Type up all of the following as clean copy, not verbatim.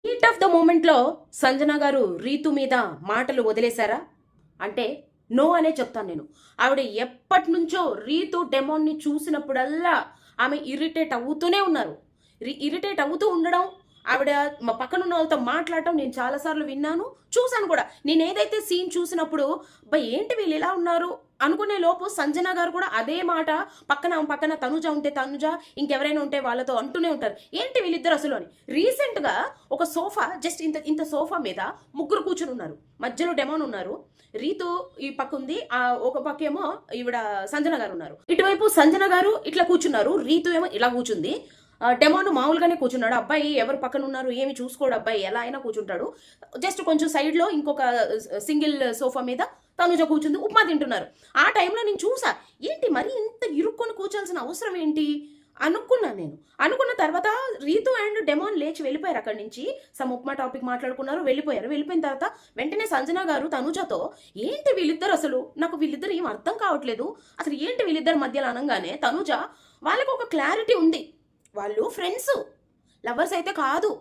Heat of the మూమెంట్లో సంజన గారు రీతు మీద మాటలు వదిలేశారా అంటే నో అనే చెప్తాను నేను. ఆవిడ ఎప్పటి నుంచో రీతు డెమోన్ని చూసినప్పుడల్లా ఆమె ఇరిటేట్ అవుతూనే ఉన్నారు. ఇరిటేట్ అవుతూ ఉండడం, ఆవిడ మా పక్కన ఉన్న వాళ్ళతో మాట్లాడటం నేను చాలాసార్లు విన్నాను, చూశాను కూడా. నేను ఏదైతే సీన్ చూసినప్పుడు ఏంటి వీళ్ళు ఇలా ఉన్నారు అనుకునే లోపు సంజన గారు కూడా అదే మాట పక్కన తనుజ ఉంటే తనుజ, ఇంకెవరైనా ఉంటే వాళ్ళతో అంటూనే ఉంటారు, ఏంటి వీళ్ళిద్దరు అసలు అని. రీసెంట్గా ఒక సోఫా, జస్ట్ ఇంత ఇంత సోఫా మీద ముగ్గురు కూర్చుని ఉన్నారు. మధ్యలో డెమోన్ ఉన్నారు, రీతు ఈ పక్క ఉంది, ఆ ఒక పక్క ఏమో ఈవిడ సంజన గారు ఉన్నారు. ఇటువైపు సంజన గారు ఇట్లా కూర్చున్నారు, రీతు ఏమో ఇలా కూర్చుంది. డెమోను మామూలుగానే కూర్చున్నాడు. అబ్బాయి ఎవరు పక్కన ఉన్నారు ఏమి చూసుకోడు, అబ్బాయి ఎలా అయినా కూర్చుంటాడు. జస్ట్ కొంచెం సైడ్లో ఇంకొక సింగిల్ సోఫా మీద తనుజ కూర్చుంది, ఉప్మా తింటున్నారు. ఆ టైంలో నేను చూసా, ఏంటి మరి ఇంత ఇరుక్కొని కూర్చోాల్సిన అవసరం ఏంటి అనుకున్నాను నేను. అనుకున్న తర్వాత రీతు అండ్ డెమోన్ లేచి వెళ్ళిపోయారు అక్కడి నుంచి. సమ్ ఉప్మా టాపిక్ మాట్లాడుకున్నారు, వెళ్ళిపోయారు. వెళ్ళిపోయిన తర్వాత వెంటనే సంజన గారు తనుజతో, ఏంటి వీళ్ళిద్దరు అసలు, నాకు వీళ్ళిద్దరు ఏం అర్థం కావట్లేదు, అసలు ఏంటి వీళ్ళిద్దరు మధ్యలో అనగానే తనుజ, వాళ్ళకు ఒక క్లారిటీ ఉంది, వాళ్ళు ఫ్రెండ్స్, లవర్స్ అయితే కాదు.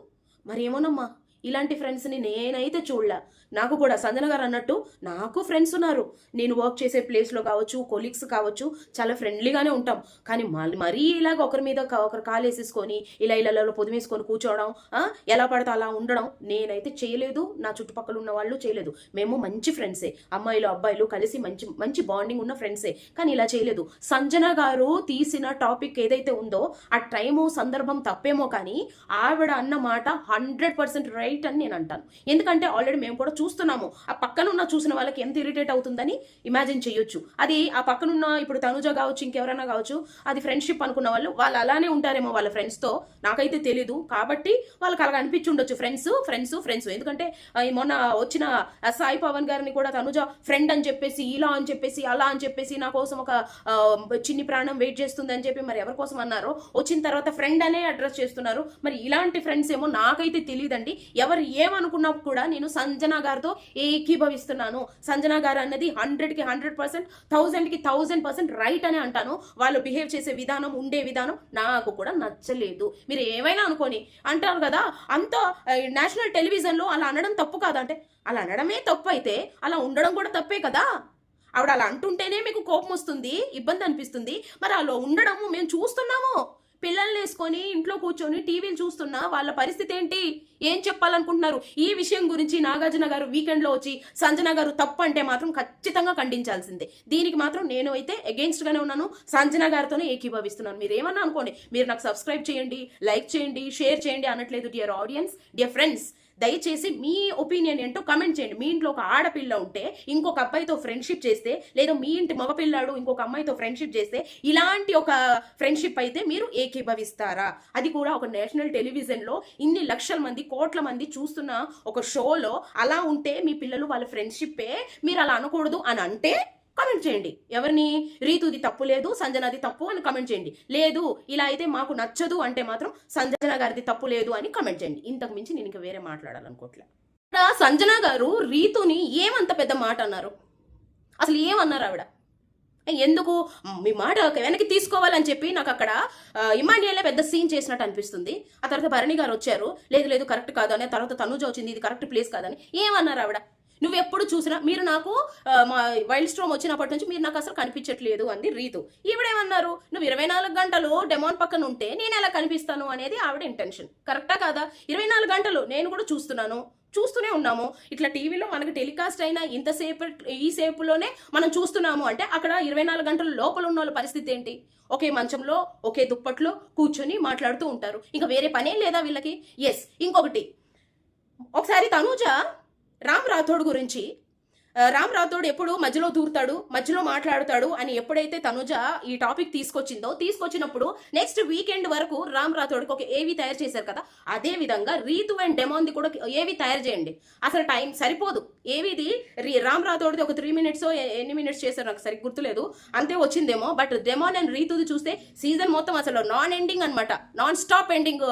మరేమోనమ్మా, ఇలాంటి ఫ్రెండ్స్ని నేనైతే చూడలే. నాకు కూడా సంజన గారు అన్నట్టు నాకు ఫ్రెండ్స్ ఉన్నారు. నేను వర్క్ చేసే ప్లేస్లో కావచ్చు, కొలీగ్స్ కావచ్చు, చాలా ఫ్రెండ్లీగానే ఉంటాం. కానీ మరీ ఇలాగ ఒకరి మీద ఒకరు కాలేసేసుకొని ఇలా ఇళ్ళలో పొదిమేసుకొని కూర్చోవడం, ఎలా పడితే అలా ఉండడం నేనైతే చేయలేదు, నా చుట్టుపక్కల ఉన్న వాళ్ళు చేయలేదు. మేము మంచి ఫ్రెండ్సే, అమ్మాయిలు అబ్బాయిలు కలిసి మంచి మంచి బాండింగ్ ఉన్న ఫ్రెండ్సే. కానీ ఇలా చేయలేదు. సంజన గారు తీసిన టాపిక్ ఏదైతే ఉందో ఆ టైము సందర్భం తప్పేమో, కానీ ఆవిడ అన్న మాట 100% రైట్ అని నేను అంటాను. ఎందుకంటే ఆల్రెడీ మేము కూడా చూస్తున్నాము, ఆ పక్కనున్న చూసిన వాళ్ళకి ఎంత ఇరిటేట్ అవుతుందని ఇమాజిన్ చేయొచ్చు. అది ఆ పక్కనున్న ఇప్పుడు తనుజ కావచ్చు, ఇంకెవరైనా కావచ్చు, అది ఫ్రెండ్షిప్ అనుకున్న వాళ్ళు అలానే ఉంటారేమో వాళ్ళ ఫ్రెండ్స్తో, నాకైతే తెలీదు. కాబట్టి వాళ్ళకి అలాగ అనిపించి ఉండొచ్చు, ఫ్రెండ్స్ ఫ్రెండ్స్ ఫ్రెండ్స్. ఎందుకంటే మొన్న వచ్చిన సాయి పవన్ గారిని కూడా తనుజ ఫ్రెండ్ అని చెప్పేసి, ఇలా అని చెప్పేసి, అలా అని చెప్పేసి, నా కోసం ఒక చిన్ని ప్రాణం వెయిట్ చేస్తుంది అని చెప్పి మరి ఎవరి కోసం అన్నారో వచ్చిన తర్వాత ఫ్రెండ్ అనే అడ్రస్ చేస్తున్నారు. మరి ఇలాంటి ఫ్రెండ్స్ ఏమో నాకైతే తెలియదండి. ఎవరు ఏమనుకున్నా కూడా నేను సంజన గారితో ఏకీభవిస్తున్నాను. సంజన గారు అన్నది 100కి 100%, 1000కి 1000% రైట్ అని అంటాను. వాళ్ళు బిహేవ్ చేసే విధానం, ఉండే విధానం నాకు కూడా నచ్చలేదు. మీరు ఏమైనా అనుకోని అంటారు కదా, అంత నేషనల్ టెలివిజన్లో అలా అనడం తప్పు కాదా అంటే, అలా అనడమే తప్పు అయితే అలా ఉండడం కూడా తప్పే కదా. ఆవిడ అలా అంటుంటేనే మీకు కోపం వస్తుంది, ఇబ్బంది అనిపిస్తుంది. మరి అలా ఉండడము మేము చూస్తున్నాము. పిల్లల్ని వేసుకొని ఇంట్లో కూర్చొని టీవీలు చూస్తున్నా వాళ్ళ పరిస్థితి ఏంటి, ఏం చెప్పాలనుకుంటున్నారు? ఈ విషయం గురించి నాగార్జున గారు వీకెండ్లో వచ్చి సంజన గారు తప్పు అంటే మాత్రం ఖచ్చితంగా ఖండించాల్సిందే. దీనికి మాత్రం నేను అయితే అగెయిన్స్ట్గానే ఉన్నాను, సంజన గారితోనే ఏకీభవిస్తున్నాను. మీరు ఏమన్నా అనుకోండి, మీరు నాకు సబ్స్క్రైబ్ చేయండి, లైక్ చేయండి, షేర్ చేయండి అనట్లేదు. డియర్ ఆడియన్స్, డియర్ ఫ్రెండ్స్, దయచేసి మీ ఒపీనియన్ ఏంటో కమెంట్ చేయండి. మీ ఇంట్లో ఒక ఆడపిల్ల ఉంటే ఇంకొక అబ్బాయితో ఫ్రెండ్షిప్ చేస్తే, లేదా మీ ఇంటి మగపిల్లాడు ఇంకొక అమ్మాయితో ఫ్రెండ్షిప్ చేస్తే, ఇలాంటి ఒక ఫ్రెండ్షిప్ అయితే మీరు ఏకీభవిస్తారా? అది కూడా ఒక నేషనల్ టెలివిజన్లో ఇన్ని లక్షల మంది, కోట్ల మంది చూస్తున్న ఒక షోలో అలా ఉంటే మీ పిల్లలు వాళ్ళ ఫ్రెండ్షిప్పే, మీరు అలా అనకూడదు అని అంటే కమెంట్ చేయండి. ఎవరిని, రీతుది తప్పు లేదు, సంజనది తప్పు అని కమెంట్ చేయండి. లేదు ఇలా అయితే మాకు నచ్చదు అంటే మాత్రం సంజన గారిది తప్పు లేదు అని కమెంట్ చేయండి. ఇంతకు మించి నేను ఇంకా వేరే మాట్లాడాలనుకోవట్లే. సంజన గారు రీతుని ఏమంత పెద్ద మాట అన్నారు? అసలు ఏమన్నారు ఆవిడ? ఎందుకు మీ మాట వెనక్కి తీసుకోవాలని చెప్పి నాకు అక్కడ ఇమాన్యుయలే పెద్ద సీన్ చేసినట్టు అనిపిస్తుంది. ఆ తర్వాత భరణి గారు వచ్చారు, లేదు లేదు కరెక్ట్ కాదు అని. తర్వాత తనుజ వచ్చింది, ఇది కరెక్ట్ ప్లేస్ కాదని. ఏమన్నారు ఆవిడ? నువ్వు ఎప్పుడు చూసినా, మీరు నాకు మా వైల్డ్ స్ట్రోమ్ వచ్చినప్పటి నుంచి మీరు నాకు అసలు కనిపించట్లేదు అంది రీతు. ఈవిడేమన్నారు, నువ్వు 24 గంటలు డెమోన్ పక్కన ఉంటే నేను ఎలా కనిపిస్తాను అనేది ఆవిడ ఇంటెన్షన్. కరెక్టా కాదా? 24 గంటలు నేను కూడా చూస్తూనే ఉన్నాము. ఇట్లా టీవీలో మనకి టెలికాస్ట్ అయినా ఈ సేపులోనే మనం చూస్తున్నాము అంటే అక్కడ 24 గంటల లోపల ఉన్న వాళ్ళ పరిస్థితి ఏంటి? ఒకే మంచంలో ఒకే దుప్పట్లో కూర్చొని మాట్లాడుతూ ఉంటారు, ఇంకా వేరే పనేం లేదా వీళ్ళకి? ఎస్, ఇంకొకటి, ఒకసారి తనూజ రామ్ రాథోడ్ గురించి, రామ్ రాథోడ్ ఎప్పుడు మధ్యలో దూరుతాడు, మధ్యలో మాట్లాడుతాడు అని ఎప్పుడైతే తనుజ ఈ టాపిక్ తీసుకొచ్చినప్పుడు నెక్స్ట్ వీకెండ్ వరకు రామ్ రాథోడ్కి ఒక ఏవి తయారు చేశారు కదా, అదే విధంగా రీతు అండ్ డెమోన్ది కూడా ఏవి తయారు చేయండి. అసలు టైం సరిపోదు. ఏవిది రామ్ రాథోడ్ది ఒక 3 minutes ఎన్ని మినిట్స్ చేశారు నాకు సరిగ్గా గుర్తులేదు, అంతే వచ్చిందేమో. బట్ డెమోన్ అండ్ రీతుది చూస్తే సీజన్ మొత్తం అసలు నాన్ ఎండింగ్ అనమాట, నాన్ స్టాప్ ఎండింగ్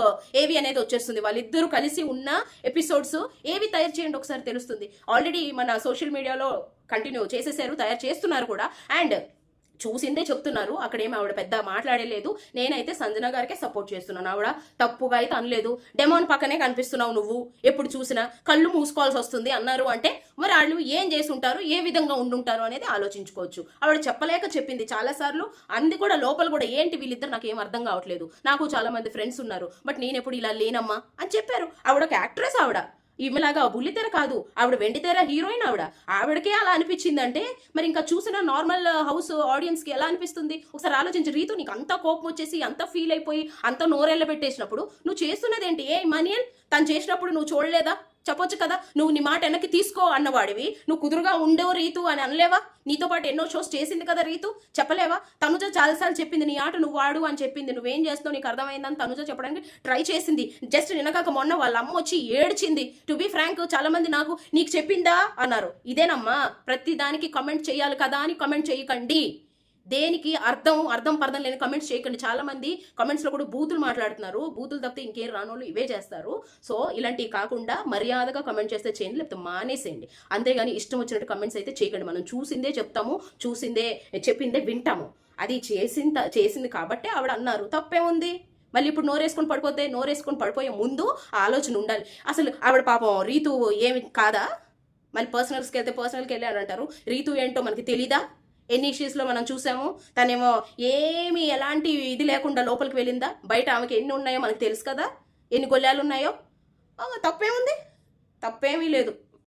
ఏవి అనేది వచ్చేస్తుంది. వాళ్ళిద్దరూ కలిసి ఉన్న ఎపిసోడ్స్ ఏవి తయారు చేయండి ఒకసారి తెలుస్తుంది. ఆల్రెడీ మన సోషల్ మీడియాలో కంటిన్యూ చేసేసారు, తయారు చేస్తున్నారు కూడా. అండ్ చూసిందే చెప్తున్నారు. అక్కడేమి ఆవిడ పెద్ద మాట్లాడలేదు. నేనైతే సంజన గారికే సపోర్ట్ చేస్తున్నాను. ఆవిడ తప్పుగా అయితే అనలేదు. డెమోన్ పక్కనే కనిపిస్తున్నావు నువ్వు, ఎప్పుడు చూసినా కళ్ళు మూసుకోవాల్సి వస్తుంది అన్నారు అంటే మరి వాళ్ళు ఏం చేసి ఉంటారు, ఏ విధంగా ఉండుంటారు అనేది ఆలోచించుకోవచ్చు. ఆవిడ చెప్పలేక చెప్పింది చాలా సార్లు. అంది కూడా లోపల కూడా ఏంటి వీళ్ళిద్దరు నాకు ఏం అర్థం కావట్లేదు, నాకు చాలా మంది ఫ్రెండ్స్ ఉన్నారు, బట్ నేను ఎప్పుడు ఇలా లేనమ్మా అని చెప్పారు. ఆవిడ ఒక యాక్ట్రెస్. ఆవిడ ఈమెలాగా బుల్లితెర కాదు, ఆవిడ వెండితెర హీరోయిన్. ఆవిడకే అలా అనిపించిందంటే మరి ఇంకా చూసిన నార్మల్ హౌస్ ఆడియన్స్ కి ఎలా అనిపిస్తుంది ఒకసారి ఆలోచించి. రీతు నీకు అంత కోపం వచ్చేసి అంత ఫీల్ అయిపోయి అంత నోరెళ్ళ పెట్టేసినప్పుడు నువ్వు చేస్తున్నది ఏంటి? ఏ మనీయల్ తను చేసినప్పుడు నువ్వు చూడలేదా? చెప్పొచ్చు కదా, నువ్వు నీ మాట వెనక్కి తీసుకో అన్నవాడివి, నువ్వు కుదురుగా ఉండేవు రీతు అని అనలేవా? నీతో పాటు ఎన్నో షోస్ చేసింది కదా రీతు, చెప్పలేవా? తనుజ చాలాసార్లు చెప్పింది నీ ఆట నువ్వు వాడు అని చెప్పింది. నువ్వేం చేస్తావు నీకు అర్థమైందని తనుజ చెప్పడానికి ట్రై చేసింది. జస్ట్ నిన్నకాక మొన్న వాళ్ళ అమ్మ వచ్చి ఏడ్చింది. టు బి ఫ్రాంక్ చాలా మంది నాకు నీకు చెప్పిందా అన్నారు. ఇదేనమ్మా ప్రతి దానికి కమెంట్ చేయాలి కదా అని కమెంట్ చేయకండి. దేనికి అర్థం పర్థం లేని కమెంట్స్ చేయకండి. చాలా మంది కమెంట్స్ లో కూడా బూతులు మాట్లాడుతున్నారు. బూతులు తప్పితే ఇంకేం రానోళ్ళు ఇవే చేస్తారు. సో ఇలాంటివి కాకుండా మర్యాదగా కమెంట్ చేస్తే చేయండి, లేకపోతే మానేసేయండి. అంతేగాని ఇష్టం వచ్చినట్టు కమెంట్స్ అయితే చేయకండి. మనం చూసిందే చెప్తాము, చెప్పిందే వింటాము. అది చేసింది కాబట్టి ఆవిడ అన్నారు, తప్పే ఉంది. మళ్ళీ ఇప్పుడు నోరేసుకొని పడిపోయే ముందు ఆలోచన ఉండాలి. అసలు ఆవిడ పాపం రీతు ఏమి కాదా? మళ్ళీ పర్సనల్కి వెళ్ళాడు అంటారు. రీతు ఏంటో మనకి తెలీదా? ఎన్ని ఇష్యూస్లో మనం చూసాము. తనేమో ఏమి ఎలాంటి ఇది లేకుండా లోపలికి వెళ్ళిందా? బయట ఆమెకి ఎన్ని ఉన్నాయో మనకు తెలుసు కదా, ఎన్ని గొల్లాలు ఉన్నాయో. తప్పేముంది? తప్పేమీ లేదు.